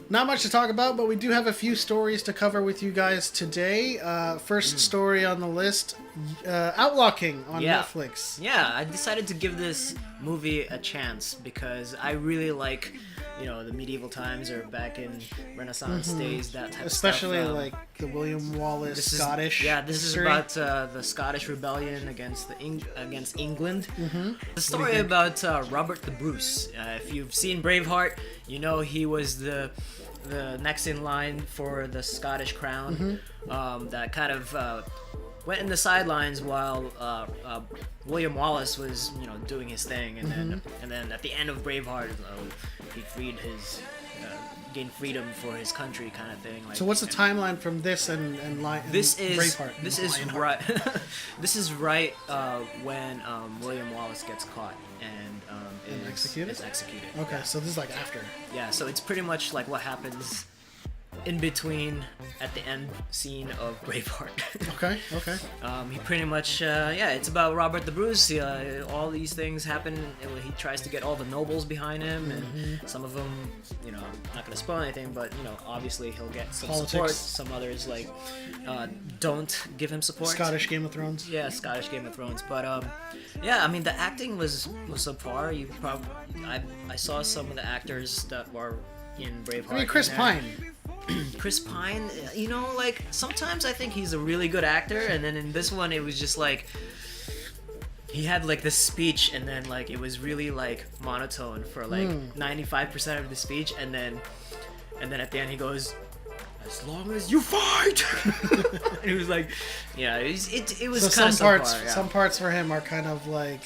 not much to talk about, but we do have a few stories to cover with you guys today. First story on the list, Outlaw King on Netflix. Yeah, I decided to give this movie a chance because I really like, the medieval times or back in Renaissance days, that type Especially of stuff. like the William Wallace Scottish This history. is about the Scottish rebellion against against England. The story about Robert the Bruce. If you've seen Braveheart, you know he was the next in line for the Scottish crown. That kind of went in the sidelines while William Wallace was, doing his thing, and then at the end of Braveheart, he freed his gained freedom for his country, kind of thing. Like, so what's the timeline from this and Braveheart? This is right. This is right when William Wallace gets caught and is executed. Okay, so this is like after. Yeah, so it's pretty much like what happens in between at the end scene of Braveheart. Okay. He pretty much, it's about Robert the Bruce. All these things happen. He tries to get all the nobles behind him, and some of them, I'm not going to spoil anything, but, obviously he'll get some support. Some others, don't give him support. Scottish Game of Thrones. Yeah, Scottish Game of Thrones. But, the acting was subpar. I saw some of the actors that were in Braveheart. I mean, Chris Pine. Chris Pine, sometimes I think he's a really good actor, and then in this one it was just like he had this speech, and then it was really monotone for 95% of the speech, and then at the end he goes, "As long as you fight." And it was it was so kind of parts. subpar, yeah. Some parts for him are kind of why.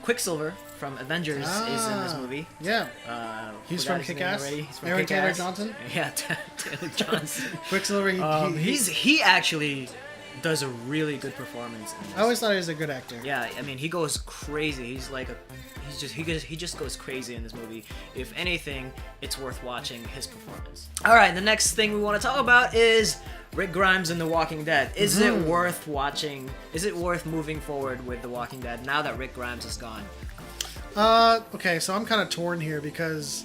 Quicksilver from Avengers is in this movie. Yeah. He's from Kick-Ass. Aaron Taylor Johnson. Yeah, Taylor Johnson. Quicksilver. He actually does a really good performance in this. I always thought he was a good actor. Yeah, I mean he goes crazy. He just goes crazy in this movie. If anything, it's worth watching his performance. All right, the next thing we want to talk about is Rick Grimes in The Walking Dead. Is it worth watching? Is it worth moving forward with The Walking Dead now that Rick Grimes is gone? Okay, so I'm kind of torn here because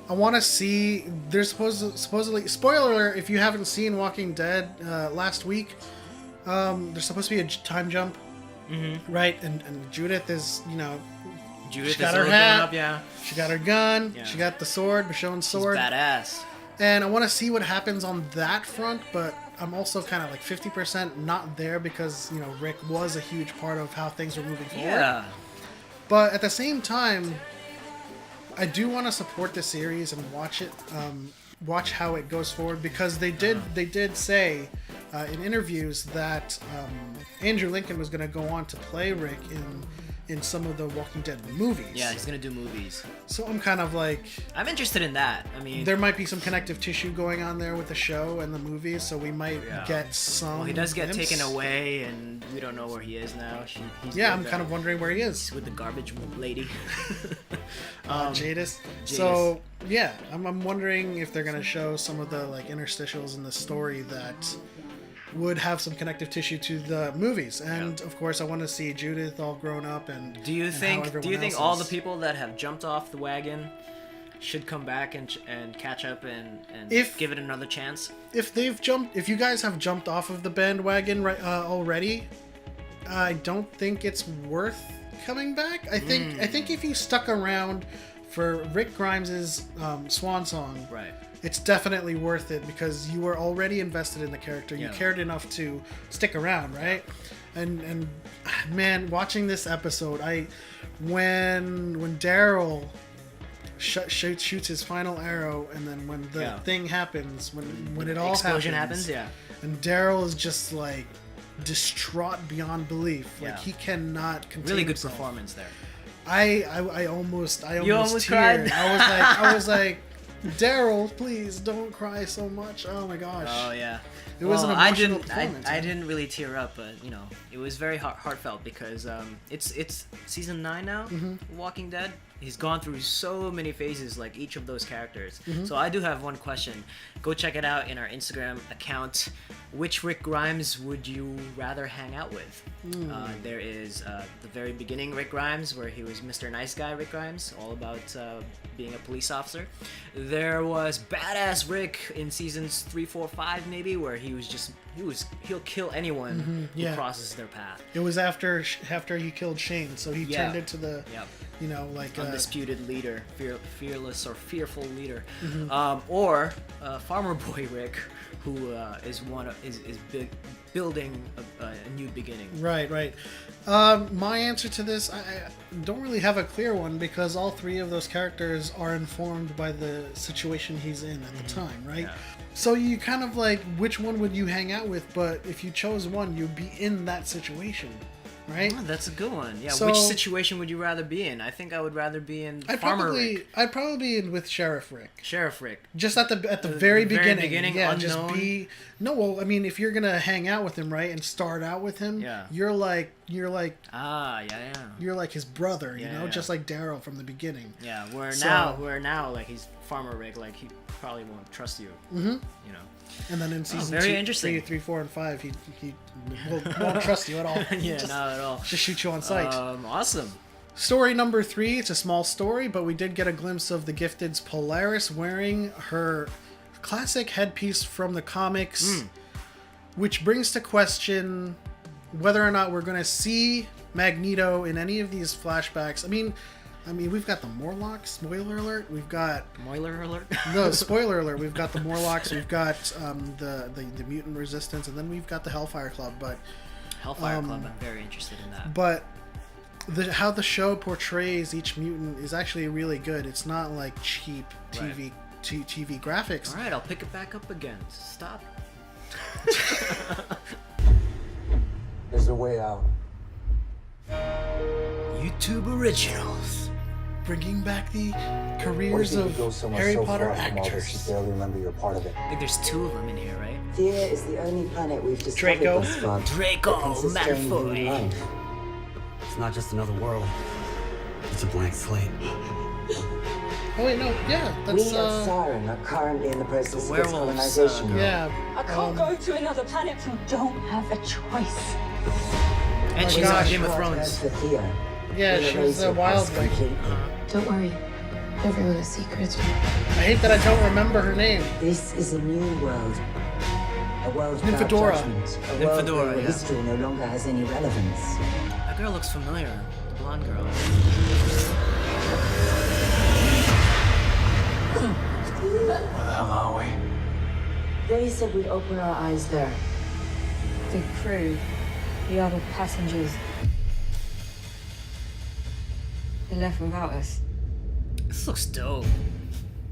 I want to see. There's supposedly spoiler alert if you haven't seen Walking Dead last week. There's supposed to be a time jump, right? And Judith is Judith she got is her hat, up, yeah. She got her gun, she got the sword, Michonne's sword. She's badass. And I want to see what happens on that front, but I'm also kind of 50% not there because, Rick was a huge part of how things were moving forward. Yeah. But at the same time, I do want to support the series and watch it, watch how it goes forward, because they did say in interviews that Andrew Lincoln was going to go on to play Rick in some of the Walking Dead movies. Yeah, he's gonna do movies. So I'm kind of I'm interested in that. I mean, there might be some connective tissue going on there with the show and the movies, so we might get some. Well, he does get taken away, and we don't know where he is now. I'm kind of wondering where he is. He's with the garbage lady. Jadis. So yeah, I'm wondering if they're gonna show some of the interstitials in the story that would have some connective tissue to the movies, and of course I want to see Judith all grown up. And do you think all the people that have jumped off the wagon should come back and catch up and give it another chance? If you guys have jumped off of the bandwagon already, I don't think it's worth coming back. I think if you stuck around for Rick Grimes's swan song, right, it's definitely worth it because you were already invested in the character. You cared enough to stick around, right? And man, watching this episode, when Daryl shoots his final arrow, and then when the thing happens, when it all explosion happens, and Daryl is just distraught beyond belief, he cannot contain really good himself. Performance there. I almost cried. I was like, Daryl, please don't cry so much. Oh my gosh. Oh yeah. It was an emotional performance. I didn't really tear up, but it was very heartfelt because it's season 9 now, Walking Dead, he's gone through so many phases, like each of those characters. So I do have one question. Go check it out in our Instagram account. Which Rick Grimes would you rather hang out with? There is the very beginning Rick Grimes, where he was Mr. Nice Guy Rick Grimes, all about being a police officer. There was Badass Rick in seasons 3, 4, 5 maybe, where he'll kill anyone who crosses their path. It was after he killed Shane, so he turned into the like undisputed leader, fearless or fearful leader. Or Farmer Boy Rick, who is building a new beginning. Right. My answer to this, I don't really have a clear one, because all three of those characters are informed by the situation he's in at the time, right? Yeah. So you kind of like, which one would you hang out with? But if you chose one, you'd be in that situation, right? Oh, that's a good one. Yeah. So, which situation would you rather be in? I think I would rather be in Farmer Rick. I'd probably be in with Sheriff Rick. Sheriff Rick. Just at the very beginning. Yeah, unknown. just be. No, well, I mean, if you're gonna hang out with him, right, and start out with him, you're like. You're like his brother, you know, just like Daryl from the beginning. Yeah, where now, like he's Farmer Rick, like he probably won't trust you. You know. And then in season very 2, interesting. 3, 4, and 5, he won't trust you at all. Not at all. Just shoot you on sight. Awesome. Story number 3. It's a small story, but we did get a glimpse of the Gifted's Polaris wearing her classic headpiece from the comics, which brings to question whether or not we're going to see Magneto in any of these flashbacks. I mean, we've got the Morlocks. Spoiler alert. We've got Spoiler alert. No, spoiler alert. We've got the Morlocks. We've got the Mutant Resistance, and then we've got the Hellfire Club. But Hellfire Club, I'm very interested in that. But how the show portrays each mutant is actually really good. It's not like cheap TV graphics. All right, I'll pick it back up again. Stop. There's a way out. YouTube originals. Bringing back the What careers if you of could go somewhere Harry so Potter far from all this actors. you barely remember you're part of it? I think there's 2 of them in here, right? Theia is the only planet we've discovered Draco. thus far. Draco that can sustain human Malfoy. life. It's not just another world. It's a blank slate. Oh wait, no, yeah, We that's of Siren are currently in the process of its werewolves, colonization. girl. yeah. I can't go to another planet. You don't have a choice. And she's gosh. on Game of What Thrones. as for Theia, Yeah, we'll she was erase a your wild past lady. completely. Don't worry. Everyone has secrets. I hate that I don't remember her name. This is a new world. A world without Nymphadora. judgment. A world Nymphadora, where yeah. history no longer has any relevance. That girl looks familiar. The blonde girl. Where the hell are we? They said we'd open our eyes there. The crew, the other passengers, they left without us. This looks dope.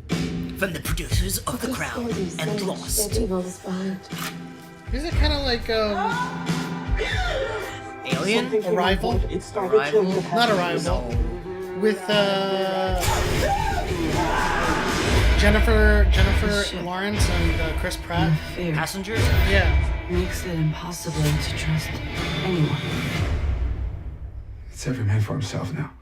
From the producers of The Crown and Lost. They're leaving all this behind. Is it kind of like Alien? Arrival? Arrival? Not Arrival. With Jennifer Lawrence and Chris Pratt. Fear Passengers? Yeah. makes it impossible to trust anyone. It's every man for himself now.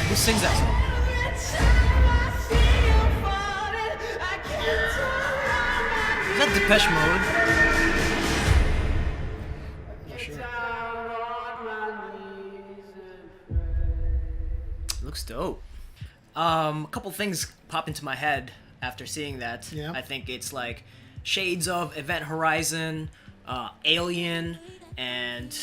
Who sings that song? Is that Depeche Mode? Looks dope. A couple things pop into my head after seeing that. Yeah. I think it's like shades of Event Horizon, Alien, and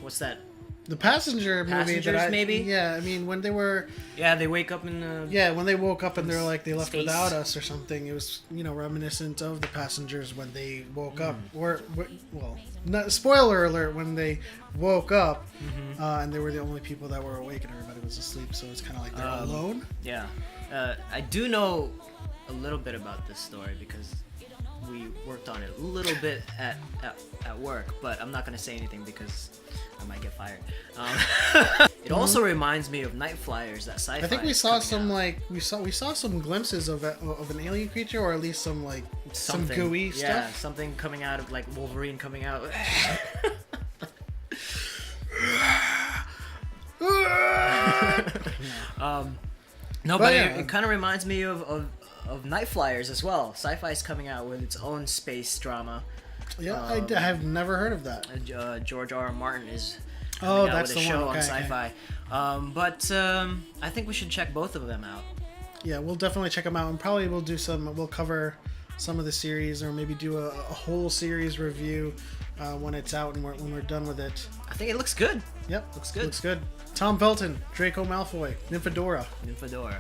what's that? The Passenger movie. Passengers, maybe? Yeah, I mean, when they were... Yeah, they wake up in the... Yeah, when they woke up and they're like, they left Space. without us or something, it was, you know, reminiscent of the Passengers when they woke up. Or, well, not, spoiler alert, when they woke up and they were the only people that were awake and everybody was asleep, so it's kind of like they're alone. Yeah. I do know a little bit about this story because we worked on it a little bit at work, but I'm not gonna say anything because I might get fired. It also reminds me of Night Flyers, that sci-fi. I think we saw some out. like we saw some glimpses of an alien creature, or at least some like some Something. gooey Yeah, stuff. something coming out of like Wolverine coming out. No, but yeah. it kind of reminds me of Night Flyers as well. Sci-fi's coming out with its own space drama. Yeah, I have never heard of that. George R. Martin is Oh, coming out that's with a the show one. on Okay, okay. Sci-Fi. But I think we should check both of them out. Yeah, we'll definitely check them out, and probably we'll cover some of the series, or maybe do a whole series review when it's out and when we're done with it. I think it looks good. Yep, Looks good. Looks good. Tom Felton, Draco Malfoy, Nymphadora. Nymphadora.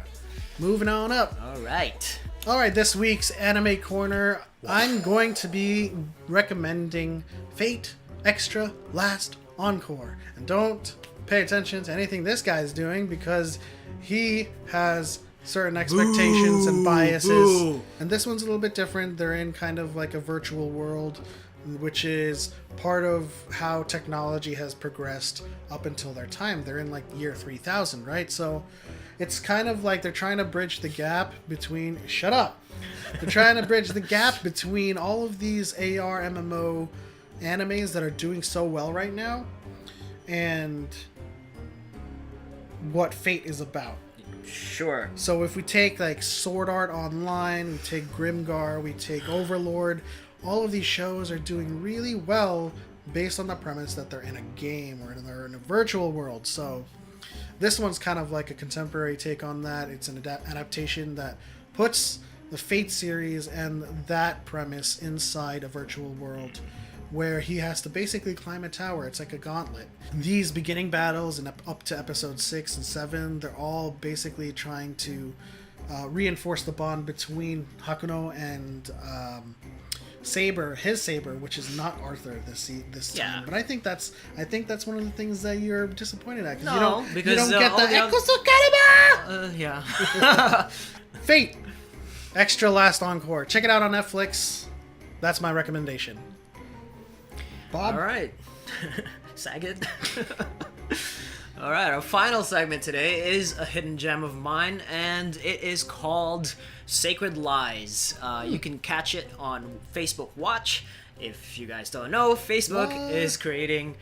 Moving on up. All right. All right, this week's anime corner, I'm going to be recommending Fate Extra Last Encore. And don't pay attention to anything this guy's doing, because he has certain expectations and biases. Boo. And this one's a little bit different. They're in kind of like a virtual world, which is part of how technology has progressed up until their time. They're in like year 3000, right? So it's kind of like they're trying to bridge the gap between... Shut up! They're trying to bridge the gap between all of these AR MMO animes that are doing so well right now and what Fate is about. Sure. So if we take like Sword Art Online, we take Grimgar, we take Overlord, all of these shows are doing really well based on the premise that they're in a game or they're in a virtual world. So this one's kind of like a contemporary take on that. It's an adaptation that puts the Fate series and that premise inside a virtual world where he has to basically climb a tower. It's like a gauntlet. These beginning battles and up to episode 6 and 7, they're all basically trying to reinforce the bond between Hakuno and Saber, his Saber, which is not Arthur this Yeah. time. But I think that's one of the things that you're disappointed at, No, you because, don't get all the the other- Ekusukarima! Yeah. Fate Extra Last Encore. Check it out on Netflix. That's my recommendation. Bob? All right. Saget. All right, our final segment today is a hidden gem of mine, and it is called Sacred Lies. You can catch it on Facebook Watch. If you guys don't know, Facebook What? is creating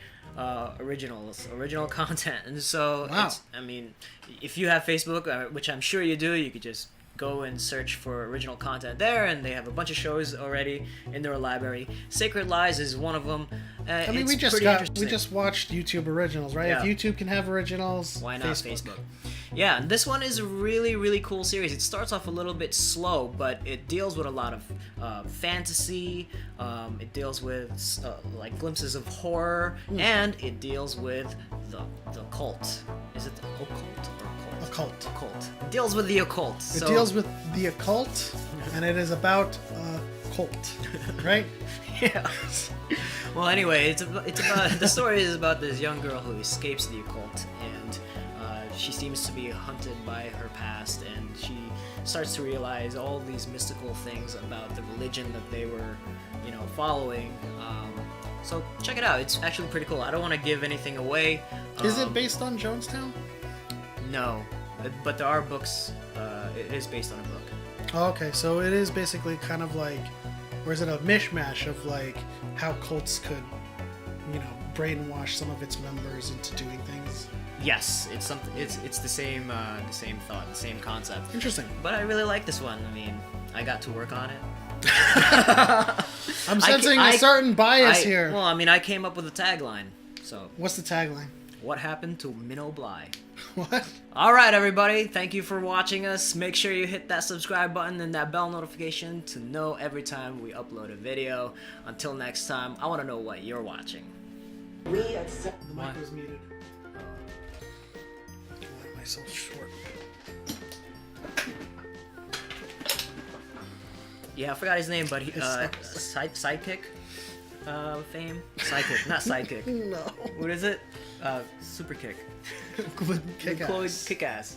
original content, and so Wow. I mean, if you have Facebook, which I'm sure you do, you could just go and search for original content there, and they have a bunch of shows already in their library. Sacred Lies is one of them. I mean, it's we pretty just interesting. watched YouTube originals, right? Yeah. If YouTube can have originals, Why not Facebook? Yeah, and this one is a really, really cool series. It starts off a little bit slow, but it deals with a lot of fantasy. It deals with like glimpses of horror, and it deals with the cult. Is it the occult or cult? Occult. Occult. It deals with the occult. It deals with the occult, and it is about a cult, right? Yeah. Well, anyway, it's about the story is about this young girl who escapes the occult, and she seems to be hunted by her past, and she starts to realize all these mystical things about the religion that they were, following. So check it out. It's actually pretty cool. I don't want to give anything away. Is it based on Jonestown? No, but there are books. It is based on a book. Oh, okay, so it is basically kind of like, or is it a mishmash of like how cults could, brainwash some of its members into doing things? Yes, it's something. It's the same thought, the same concept. Interesting. But I really like this one. I mean, I got to work on it. I'm sensing a certain bias here. Well, I mean, I came up with a tagline. So, What's the tagline? what happened to Minnow Bly? What? All right, everybody. Thank you for watching us. Make sure you hit that subscribe button and that bell notification to know every time we upload a video. Until next time, I want to know what you're watching. We accept. The mic was muted. I let myself short. Yeah, I forgot his name, but he, It's- sidekick fame? Sidekick, not sidekick. No. What is it? Super kick. Kick Chloe ass. Kick-Ass.